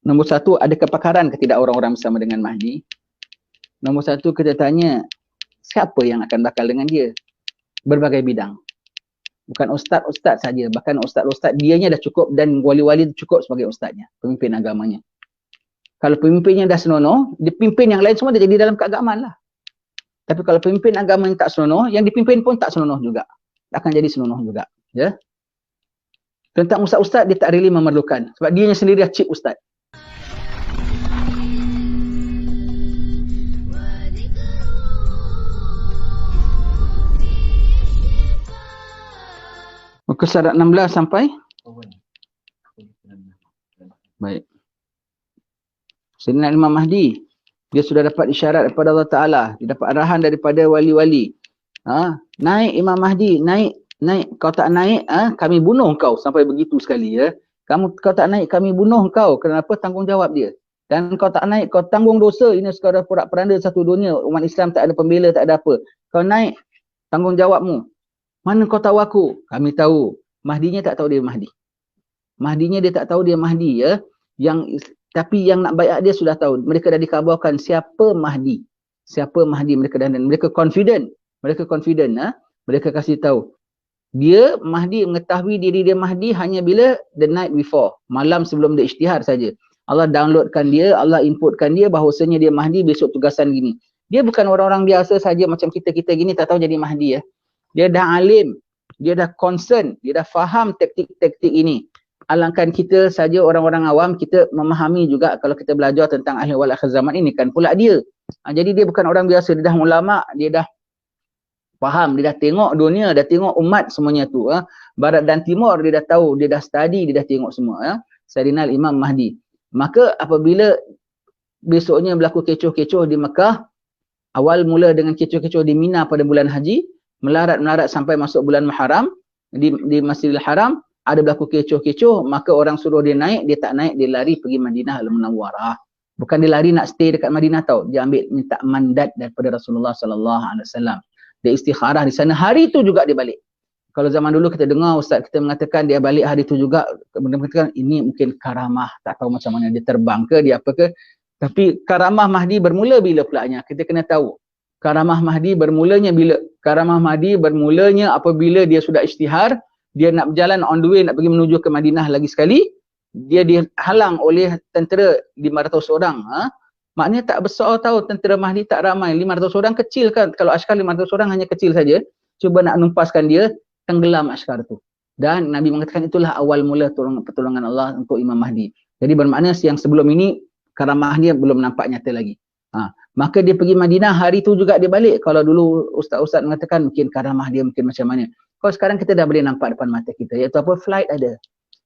Nombor satu, ada kepakaran ke tidak orang-orang bersama dengan Mahdi? Nombor satu, kita tanya, siapa yang akan bakal dengan dia? Berbagai bidang. Bukan ustaz-ustaz saja, bahkan ustaz-ustaz dianya dah cukup dan wali-wali cukup sebagai ustaznya, pemimpin agamanya. Kalau pemimpinnya dah senonoh, dia pimpin yang lain semua dia jadi dalam keagamaan lah. Tapi kalau pemimpin agama yang tak senonoh, yang dipimpin pun tak senonoh juga. Akan jadi senonoh juga. Ya. Tentang ustaz-ustaz, dia tak really memerlukan. Sebab dia sendiri dah cip ustaz. Muka surat 16 sampai? Baik. Sayyidina Imam Mahdi, dia sudah dapat isyarat daripada Allah Ta'ala. Dia dapat arahan daripada wali-wali. Naik Imam Mahdi, naik. Kau tak naik, kami bunuh kau. Sampai begitu sekali. Ya. Kau tak naik, kami bunuh kau. Kenapa? Tanggungjawab dia. Dan kau tak naik, kau tanggung dosa. Ini sekarang porak-peranda satu dunia. Umat Islam tak ada pembela, tak ada apa. Kau naik, tanggungjawabmu. Mana kau tahu aku? Kami tahu. Mahdinya tak tahu dia Mahdi. Mahdinya dia tak tahu dia Mahdi. Ya. Tapi yang nak baiat dia sudah tahu. Mereka dah dikabarkan siapa Mahdi. Siapa Mahdi mereka dan mereka confident. Mereka confident. Mereka kasih tahu. Dia Mahdi mengetahui diri dia Mahdi hanya bila the night before. Malam sebelum dia isytihar saja. Allah downloadkan dia, Allah inputkan dia bahawasanya dia Mahdi besok tugasan gini. Dia bukan orang-orang biasa saja macam kita-kita gini tak tahu jadi Mahdi. Ya. Dia dah alim, dia dah concern, dia dah faham taktik-taktik ini. Alangkah kita saja orang-orang awam, kita memahami juga kalau kita belajar tentang ahli wal akhir zaman ini kan pula dia. Jadi dia bukan orang biasa, dia dah ulama, dia dah faham, dia dah tengok dunia, dah tengok umat semuanya tu. Barat dan timur dia dah tahu, dia dah study, dia dah tengok semua. Sayyidina Imam Mahdi. Maka apabila besoknya berlaku kecoh-kecoh di Mekah, awal mula dengan kecoh-kecoh di Mina pada bulan haji, melarat-melarat sampai masuk bulan Muharram, di Masjidil Haram, ada berlaku kecoh-kecoh, maka orang suruh dia naik, dia tak naik, dia lari pergi Madinah Al-Munawwarah. Bukan dia lari nak stay dekat Madinah tau, dia ambil minta mandat daripada Rasulullah sallallahu alaihi wasallam. Dia istikharah di sana, hari tu juga dia balik. Kalau zaman dulu kita dengar ustaz kita mengatakan dia balik hari tu juga, kemudian mengatakan ini mungkin karamah, tak tahu macam mana dia terbang ke, dia apa ke. Tapi karamah Mahdi bermula bila pulanya? Kita kena tahu. Karamah Mahdi bermulanya bila? Karamah Mahdi bermulanya apabila dia sudah isytihar, dia nak berjalan on the way nak pergi menuju ke Madinah lagi sekali, dia dihalang oleh tentera 500 orang. Maknanya tak besar tahu tentera Mahdi tak ramai. 500 orang kecil kan. Kalau askar 500 orang hanya kecil saja. Cuba nak numpaskan dia, tenggelam askar tu. Dan Nabi mengatakan itulah awal mula pertolongan Allah untuk Imam Mahdi. Jadi bermakna yang sebelum ini karamah dia belum nampak nyata lagi. Maka dia pergi Madinah, hari tu juga dia balik. Kalau dulu ustaz-ustaz mengatakan mungkin karamah dia mungkin macam mana. Kalau sekarang kita dah boleh nampak depan mata kita. Iaitu apa? Flight ada.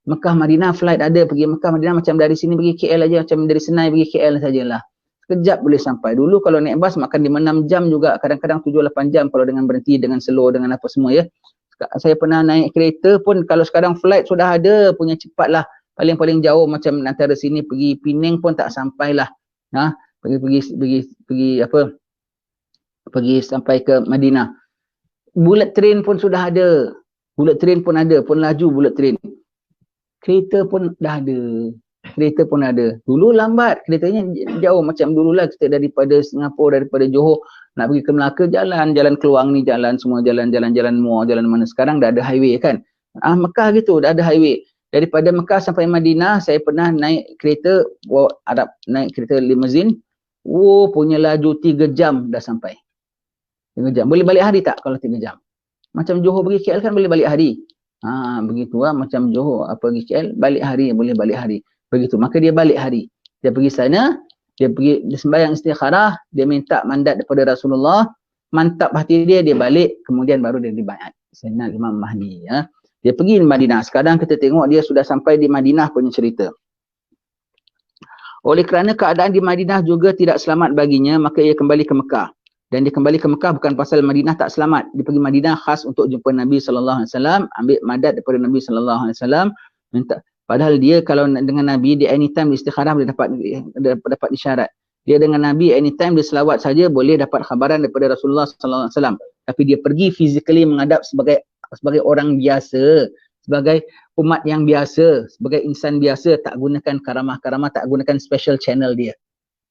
Mekah Madinah flight ada. Pergi Mekah Madinah macam dari sini pergi KL aja, macam dari Senai pergi KL sajalah. Sekejap boleh sampai. Dulu kalau naik bas makan 5-6 jam juga. Kadang-kadang 7-8 jam kalau dengan berhenti, dengan slow, dengan apa semua ya. Saya pernah naik kereta pun kalau sekarang flight sudah ada punya cepat lah. Paling-paling jauh macam antara sini pergi Penang pun tak sampai lah. Pergi sampai ke Madinah. Bullet train pun sudah ada. Bullet train pun ada, pun laju bullet train. Kereta pun dah ada. Kereta pun ada. Dulu lambat, keretanya jauh macam dululah kita daripada Singapura, daripada Johor nak pergi ke Melaka jalan Keluang ni jalan semua jalan muar, jalan mana sekarang dah ada highway kan. Mekah gitu dah ada highway. Daripada Mekah sampai Madinah saya pernah naik kereta Arab, naik kereta limousine. Punya laju 3 jam dah sampai. 3 jam. Boleh balik hari tak kalau 3 jam? Macam Johor pergi KL kan boleh balik hari. Begitu macam Johor pergi KL balik hari, boleh balik hari. Begitu. Maka dia balik hari. Dia pergi sana, dia sembahyang istikharah, dia minta mandat daripada Rasulullah, mantap hati dia, dia balik, kemudian baru dia dibaiat. Sayyidina Imam Mahdi ya. Dia pergi di Madinah. Sekarang kita tengok dia sudah sampai di Madinah punya cerita. Oleh kerana keadaan di Madinah juga tidak selamat baginya, maka ia kembali ke Mekah. Dan dia kembali ke Mekah bukan pasal Madinah tak selamat. Dia pergi Madinah khas untuk jumpa Nabi SAW, ambil madat daripada Nabi SAW. Padahal dia kalau dengan Nabi, dia anytime istikharah boleh dapat isyarat. Dia dengan Nabi anytime dia selawat saja boleh dapat khabaran daripada Rasulullah SAW. Tapi dia pergi physically menghadap sebagai orang biasa. sebagai umat yang biasa, sebagai insan biasa, tak gunakan karamah-karamah, tak gunakan special channel dia.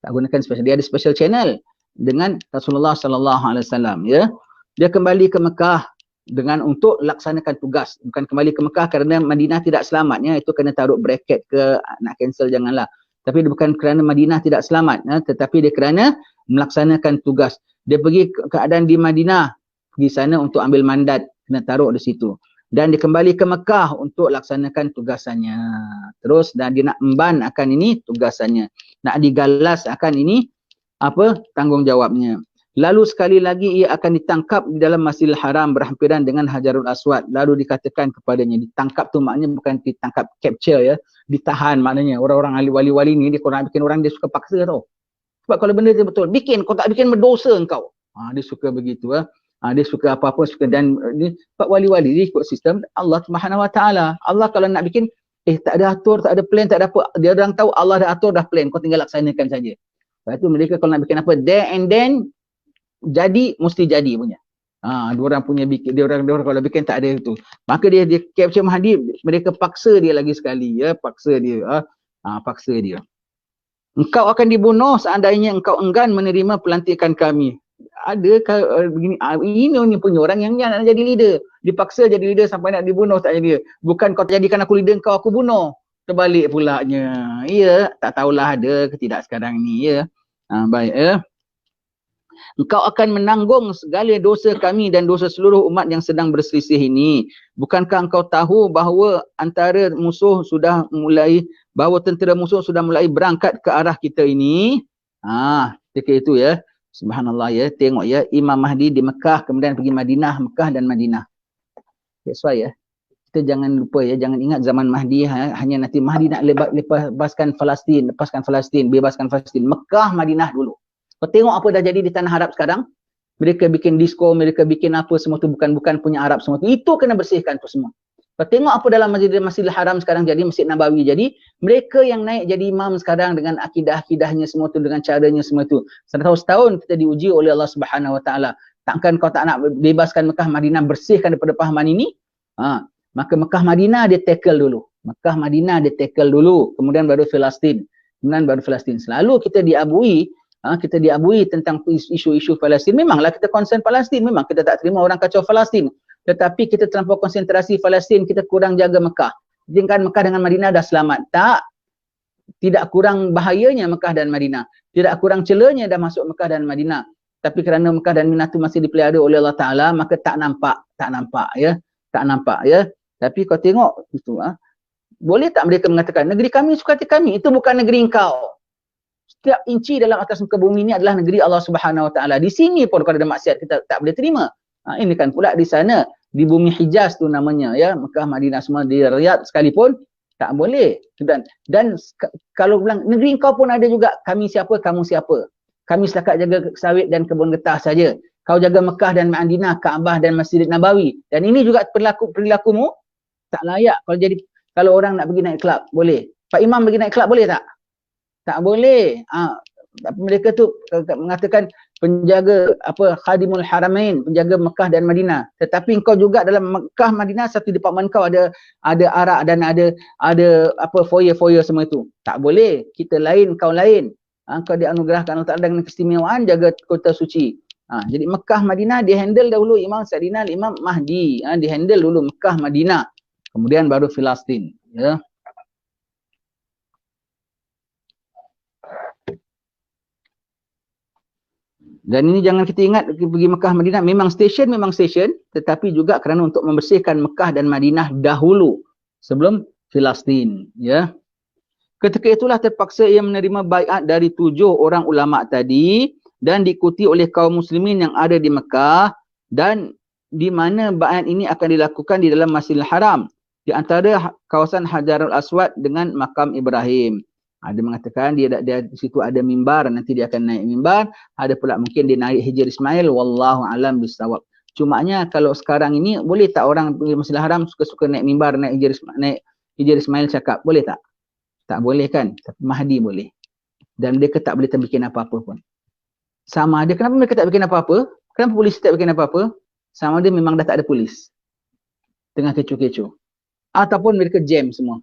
Tak gunakan special. Dia ada special channel dengan Rasulullah sallallahu alaihi wasallam, ya. Dia kembali ke Mekah dengan untuk laksanakan tugas. Bukan kembali ke Mekah kerana Madinah tidak selamat, ya. Itu kena taruh bracket ke, nak cancel janganlah. Tapi dia bukan kerana Madinah tidak selamat, ya. Tetapi dia kerana melaksanakan tugas. Dia pergi keadaan di Madinah, pergi sana untuk ambil mandat, kena taruh di situ. Dan dia kembali ke Mekah untuk laksanakan tugasannya. Terus dan dia nak emban akan ini tugasannya. Nak digalas akan ini apa tanggungjawabnya. Lalu sekali lagi ia akan ditangkap di dalam Masjidil Haram berhampiran dengan Hajarul Aswad. Lalu dikatakan kepadanya, ditangkap tu maknanya bukan ditangkap, capture, ya. Ditahan maknanya. Orang-orang ahli wali-wali ni dia korang bikin orang dia suka paksa tau. Sebab kalau benda dia betul, bikin, kau tak bikin berdosa engkau. Dia suka begitu, ya. Dia suka apa-apa, suka. Dan sebab wali-wali dia ikut sistem Allah Subhanahu Wa Taala. Allah kalau nak bikin, tak ada atur, tak ada plan, tak ada apa. Dia orang tahu Allah dah atur, dah plan. Kau tinggal laksanakan saja. Lepas tu mereka kalau nak bikin apa, there and then, jadi, mesti jadi punya. Dia orang punya bikin, dia orang kalau bikin tak ada itu. Maka dia capture Mahdi, mereka paksa dia lagi sekali, ya. Paksa dia. Paksa dia. Engkau akan dibunuh seandainya engkau enggan menerima pelantikan kami. Ada begini, ini punya orang yang nak jadi leader. Dipaksa jadi leader sampai nak dibunuh tak jadi. Bukan kau jadikan aku leader, kau aku bunuh. Terbalik pulaknya. Ya, tak tahulah ada ke tidak sekarang ni, ya. Baik, ya. Engkau akan menanggung segala dosa kami dan dosa seluruh umat yang sedang berselisih ini. Bukankah engkau tahu bahawa antara musuh sudah mulai, bahawa tentera musuh sudah mulai berangkat ke arah kita ini? Ketika itu, ya. Subhanallah, ya. Tengok, ya. Imam Mahdi di Mekah, kemudian pergi Madinah, Mekah dan Madinah. That's why, ya. Kita jangan lupa, ya. Jangan ingat zaman Mahdi, hanya nanti Mahdi nak lepaskan Palestin, bebaskan Palestin. Mekah, Madinah dulu. Kau tengok apa dah jadi di tanah Arab sekarang. Mereka bikin disco, mereka bikin apa semua tu, bukan punya Arab semua tu. Itu kena bersihkan tu semua. Kau tengok apa dalam Masjidil Haram sekarang jadi, Masjid Nabawi jadi. Mereka yang naik jadi imam sekarang dengan akidah-akidahnya semua tu, dengan caranya semua tu. Setahun kita diuji oleh Allah Subhanahu Wa Taala. Takkan kau tak nak bebaskan Mekah Madinah, bersihkan daripada pahaman ini? Maka Mekah Madinah dia tackle dulu. Mekah Madinah dia tackle dulu. Kemudian baru Palestin. Selalu kita diabui tentang isu-isu Palestin. Memanglah kita concern Palestin, memang kita tak terima orang kacau Palestin. Tetapi kita terlampau konsentrasi Palestin, kita kurang jaga Mekah. Jangan Mekah dengan Madinah dah selamat. Tidak kurang bahayanya Mekah dan Madinah. Tidak kurang celanya dah masuk Mekah dan Madinah. Tapi kerana Mekah dan Madinah itu masih dipelihara oleh Allah Ta'ala, maka tak nampak, ya. Tak nampak, ya. Tapi kau tengok itu, boleh tak mereka mengatakan, negeri kami suka hati kami, itu bukan negeri engkau. Setiap inci dalam atas muka bumi ini adalah negeri Allah Subhanahu Wa Taala. Di sini pun kalau ada maksiat kita tak boleh terima. Ini kan pula di sana, di bumi Hijaz tu namanya, ya, Mekah, Madinah semua, di Riyadh sekalipun tak boleh. Dan kalau bilang negeri kau pun ada juga, kami siapa, kamu siapa. Kami setakat jaga sawit dan kebun getah saja. Kau jaga Mekah dan Madinah, Kaabah dan Masjid Nabawi. Dan ini juga perilakumu tak layak. Kalau orang nak pergi naik kelab, boleh. Pak Imam pergi naik kelab, boleh tak? Tak boleh. Mereka tu mengatakan penjaga Khadimul Haramain, penjaga Mekah dan Madinah. Tetapi engkau juga dalam Mekah, Madinah, satu department kau ada arak dan ada foyer-foyer semua itu. Tak boleh. Kita lain, kau lain. Kau dianugerahkan Allah Ta'ala dengan keistimewaan jaga kota suci. Jadi Mekah, Madinah dihandle dahulu Imam Sayyidina Imam Mahdi. Dihandle dulu Mekah, Madinah. Kemudian baru Palestin. Ya. Dan ini jangan kita ingat pergi Mekah Madinah memang stesen, tetapi juga kerana untuk membersihkan Mekah dan Madinah dahulu sebelum Palestin, ya. Ketika itulah terpaksa ia menerima baiat dari 7 orang ulama tadi dan diikuti oleh kaum muslimin yang ada di Mekah, dan di mana baiat ini akan dilakukan di dalam Masjidil Haram, di antara kawasan Hajarul Aswad dengan makam Ibrahim. Ada mengatakan dia di situ ada mimbar, nanti dia akan naik mimbar. Ada pula mungkin dia naik Hijr Ismail, wallahu alam bisawab. Cumanya kalau sekarang ini boleh tak orang pergi Masjidil Haram suka-suka naik mimbar, naik Hijr Ismail cakap, boleh tak? Tak boleh kan? Tapi Mahdi boleh. Dan mereka tak boleh bikin apa-apa pun. Sama ada kenapa mereka tak bikin apa-apa? Kenapa polis tak bikin apa-apa? Sama ada memang dah tak ada polis. Tengah kecoh-kecoh. ataupun mereka jam semua.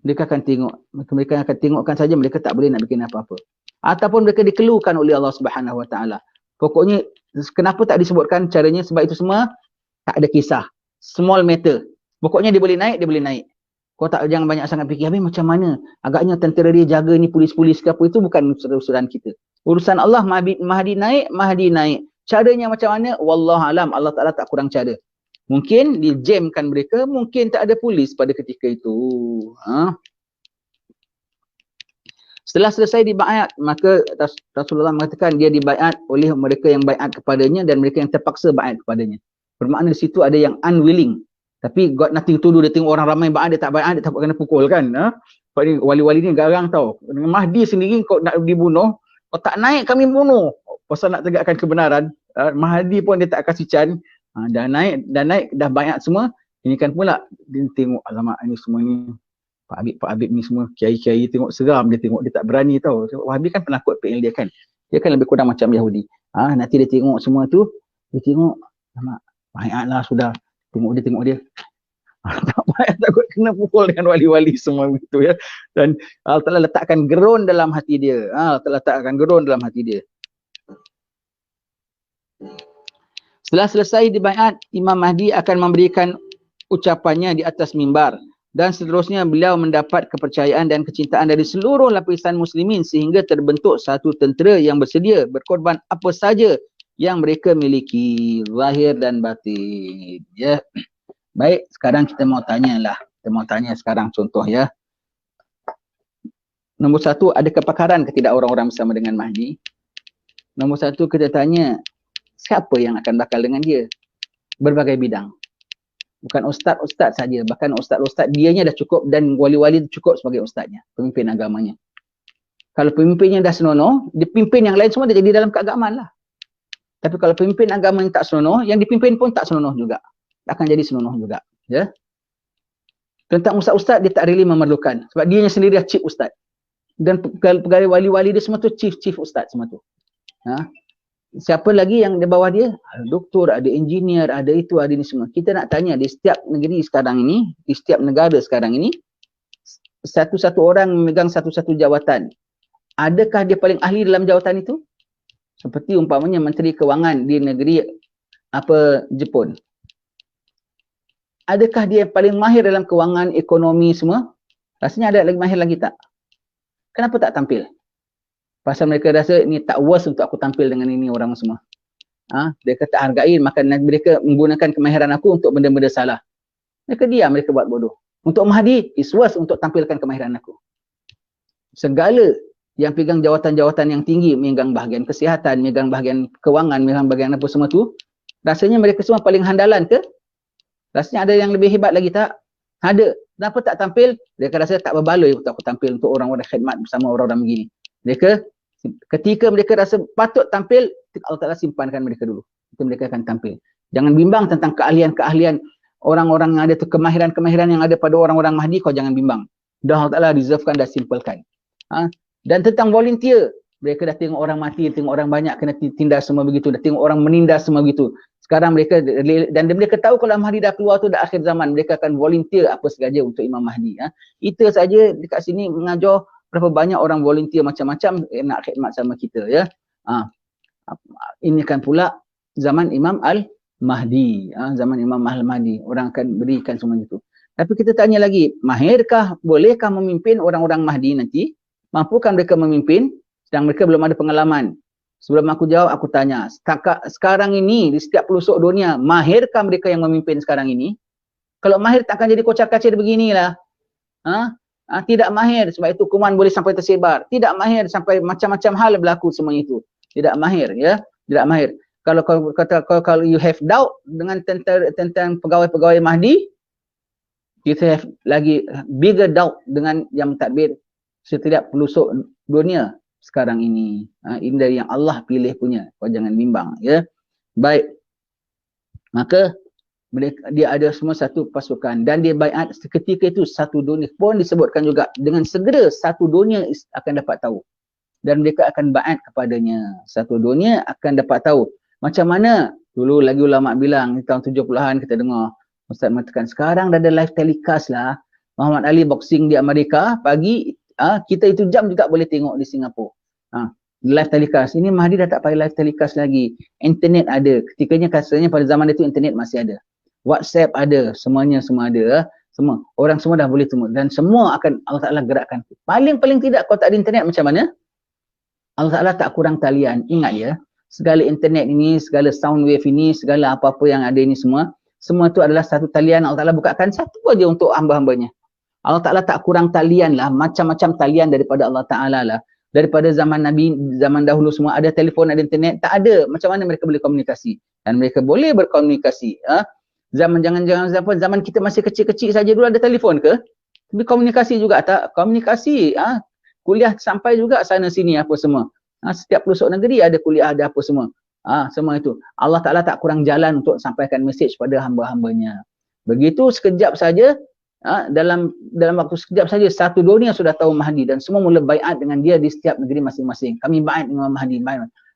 Mereka akan tengok, mereka akan tengokkan saja, mereka tak boleh nak bikin apa-apa. Ataupun mereka dikeluhkan oleh Allah Subhanahu Wa Taala. Pokoknya kenapa tak disebutkan caranya, sebab itu semua tak ada kisah. Small matter. Pokoknya dia boleh naik, dia boleh naik. Kau tak, jangan banyak sangat fikir, habis macam mana? Agaknya tentera dia jaga ni, polis-polis ke apa, itu bukan urusan kita. Urusan Allah, Mahdi naik, Mahdi naik. Caranya macam mana? Wallahualam, Allah Ta'ala tak kurang cara. Mungkin dijamkan mereka, mungkin tak ada polis pada ketika itu. Setelah selesai dibaiat, maka Rasulullah mengatakan dia dibaiat oleh mereka yang baiat kepadanya dan mereka yang terpaksa baiat kepadanya. Bermakna di situ ada yang unwilling. Tapi got nothing to do, dia tengok orang ramai baiat, dia tak baiat, dia takut kena pukul kan. Sebab ni wali-wali ni garang tau. Dengan Mahdi sendiri kau nak dibunuh, kau tak naik kami bunuh. Pasal nak tegakkan kebenaran. Mahdi pun dia tak kasih can. Dah naik, dah baiat semua. Ini kan pula dia tengok alamak ni semua ni. Pak Habib ni semua kiai-kiai tengok seram, dia tengok dia tak berani tau. Wahabi kan penakut PL dia kan. Dia kan lebih kurang macam Yahudi. Nanti dia tengok semua tu, dia tengok alamak baiatlah sudah. Tengok dia. Tak payah takut kena pukul dengan wali-wali semua begitu ya. Dan Allah Ta'ala letakkan gerun dalam hati dia. Allah Ta'ala letakkan gerun dalam hati dia. Setelah selesai dibaiat, Imam Mahdi akan memberikan ucapannya di atas mimbar. Dan seterusnya beliau mendapat kepercayaan dan kecintaan dari seluruh lapisan muslimin sehingga terbentuk satu tentera yang bersedia berkorban apa saja yang mereka miliki, zahir dan batin. Ya. Baik, sekarang kita mau tanyalah. Kita mau tanya sekarang contoh ya. Nombor satu, ada kepakaran ke tidak orang-orang bersama dengan Mahdi? Nombor satu, kita tanya, siapa yang akan bakal dengan dia? Berbagai bidang. Bukan ustaz-ustaz saja, bahkan ustaz-ustaz dianya dah cukup dan wali-wali cukup sebagai ustaznya, pemimpin agamanya. Kalau pemimpinnya dah senonoh, dia pimpin yang lain semua dia jadi dalam keagamaan lah. Tapi kalau pemimpin agama yang tak senonoh, yang dipimpin pun tak senonoh juga. Akan jadi senonoh juga. Ya. Tentang ustaz-ustaz, dia tak really memerlukan. Sebab dianya sendiri dah chief ustaz. Dan pegawai wali-wali dia semua tu chief ustaz semua tu. Siapa lagi yang di bawah dia? Ada doktor, ada engineer, ada itu, ada ini semua. Kita nak tanya, di setiap negeri sekarang ini, di setiap negara sekarang ini, satu-satu orang memegang satu-satu jawatan. Adakah dia paling ahli dalam jawatan itu? Seperti umpamanya Menteri Kewangan di negeri Jepun. Adakah dia paling mahir dalam kewangan, ekonomi semua? Rasanya ada lagi mahir lagi tak? Kenapa tak tampil? Pasal mereka rasa ni tak worth untuk aku tampil dengan ini orang semua. Mereka tak hargai, maka mereka menggunakan kemahiran aku untuk benda-benda salah. Mereka diam, mereka buat bodoh. Untuk Mahdi, it's worth untuk tampilkan kemahiran aku. Segala yang pegang jawatan-jawatan yang tinggi, megang bahagian kesihatan, megang bahagian kewangan, megang bahagian apa semua tu, rasanya mereka semua paling handalan ke? Rasanya ada yang lebih hebat lagi tak? Ada. Kenapa tak tampil? Mereka rasa tak berbaloi untuk aku tampil untuk orang-orang khidmat bersama orang-orang begini. Mereka, ketika mereka rasa patut tampil, Allah Ta'ala simpankan mereka dulu. Itu mereka akan tampil. Jangan bimbang tentang keahlian-keahlian orang-orang yang ada tu, kemahiran-kemahiran yang ada pada orang-orang Mahdi, kau jangan bimbang. Dah Allah Ta'ala reservekan, dah simpelkan. Dan tentang volunteer, mereka dah tengok orang mati, tengok orang banyak kena tindas semua begitu, dah tengok orang menindas semua begitu. Sekarang mereka, dan mereka tahu kalau Mahdi dah keluar tu dah akhir zaman, mereka akan volunteer apa sahaja untuk Imam Mahdi. Itu saja dekat sini mengajar berapa banyak orang volunteer macam-macam nak khidmat sama kita ya. Ini kan pula zaman Imam Al-Mahdi. Zaman Imam Al-Mahdi. Orang akan berikan semua itu. Tapi kita tanya lagi, mahirkah, bolehkah memimpin orang-orang Mahdi nanti? Mampukah mereka memimpin? Sedang mereka belum ada pengalaman. Sebelum aku jawab, aku tanya, sekarang ini di setiap pelosok dunia, mahirkah mereka yang memimpin sekarang ini? Kalau mahir takkan jadi kocar-kacir beginilah. Tidak mahir, sebab itu hukuman boleh sampai tersebar. Tidak mahir sampai macam-macam hal berlaku semuanya itu. Tidak mahir ya, tidak mahir. Kalau you have doubt dengan tentang pegawai-pegawai Mahdi, you have lagi bigger doubt dengan yang tadbir setiap pelosok dunia sekarang ini. Ini dari yang Allah pilih punya. Kau jangan bimbang ya. Baik. Maka dia ada semua satu pasukan dan dia baiat seketika itu satu dunia pun disebutkan juga dengan segera satu dunia akan dapat tahu dan mereka akan baiat kepadanya. Satu dunia akan dapat tahu. Macam mana dulu lagi ulama bilang tahun 70-an kita dengar Ustaz mengatakan sekarang dah ada live telecast lah. Muhammad Ali boxing di Amerika pagi, kita itu jam juga boleh tengok di Singapura. Live telecast. Ini Mahdi dah tak pakai live telecast lagi. Internet ada. Ketikanya katanya pada zaman itu internet masih ada. WhatsApp ada. Semuanya semua ada. Semua. Orang semua dah boleh temu. Dan semua akan Allah Ta'ala gerakkan. Paling tidak kalau tak ada internet macam mana? Allah Ta'ala tak kurang talian. Ingat ya. Segala internet ini, segala sound wave ini, segala apa-apa yang ada ini semua itu adalah satu talian Allah Ta'ala bukakan satu aja untuk hamba-hambanya. Allah Ta'ala tak kurang talian lah. Macam-macam talian daripada Allah Ta'ala lah. Daripada zaman Nabi, zaman dahulu semua ada telefon, ada internet, tak ada. Macam mana mereka boleh komunikasi? Dan mereka boleh berkomunikasi. Zaman zaman kita masih kecil-kecil saja dulu ada telefon ke? Tapi komunikasi juga tak? Komunikasi. Kuliah sampai juga sana sini apa semua. Setiap pelosok negeri ada kuliah, ada apa semua. Semua itu. Allah Ta'ala tak kurang jalan untuk sampaikan mesej pada hamba-hambanya. Begitu sekejap saja, dalam waktu sekejap saja satu dunia sudah tahu Mahdi dan semua mula baiat dengan dia di setiap negeri masing-masing. Kami baiat dengan Mahdi.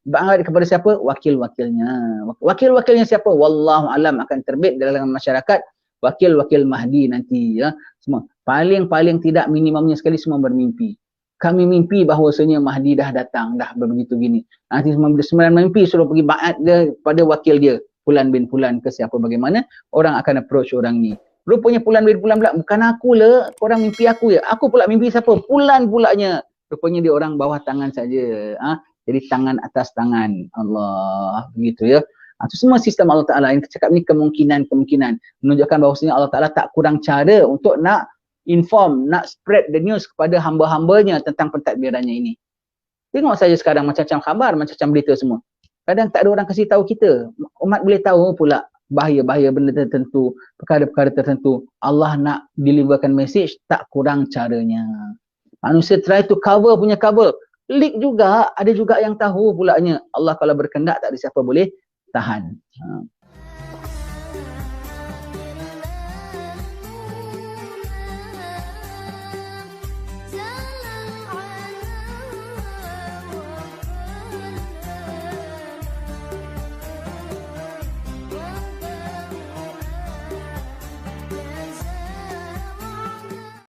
Baiat kepada siapa? Wakil-wakilnya. Wakil-wakilnya siapa? Wallahu alam, akan terbit dalam masyarakat wakil-wakil Mahdi nanti ya. Semua. Paling tidak minimumnya sekali semua bermimpi. Kami mimpi bahawasanya Mahdi dah datang, dah begitu gini. Nanti sembilan mimpi suruh pergi baiat dia pada wakil dia. Fulan bin Fulan ke siapa bagaimana orang akan approach orang ni. Rupanya Fulan bin Fulan pula, bukan aku lah, korang mimpi aku ya. Aku pula mimpi siapa? Fulan pulanya. Rupanya dia orang bawah tangan saja. Jadi tangan atas tangan. Allah, begitu ya. Itu semua sistem Allah Ta'ala. Yang cakap ni kemungkinan. Menunjukkan bahawasanya Allah Ta'ala tak kurang cara untuk nak inform, nak spread the news kepada hamba-hambanya tentang pentadbirannya ini. Tengok saja sekarang macam-macam khabar, macam-macam berita semua. Kadang tak ada orang kasih tahu kita. Umat boleh tahu pula bahaya-bahaya benda tertentu, perkara-perkara tertentu. Allah nak deliverkan message, tak kurang caranya. Manusia try to cover punya cover. Leak juga, ada juga yang tahu pulanya. Allah kalau berkendak tak ada siapa boleh tahan.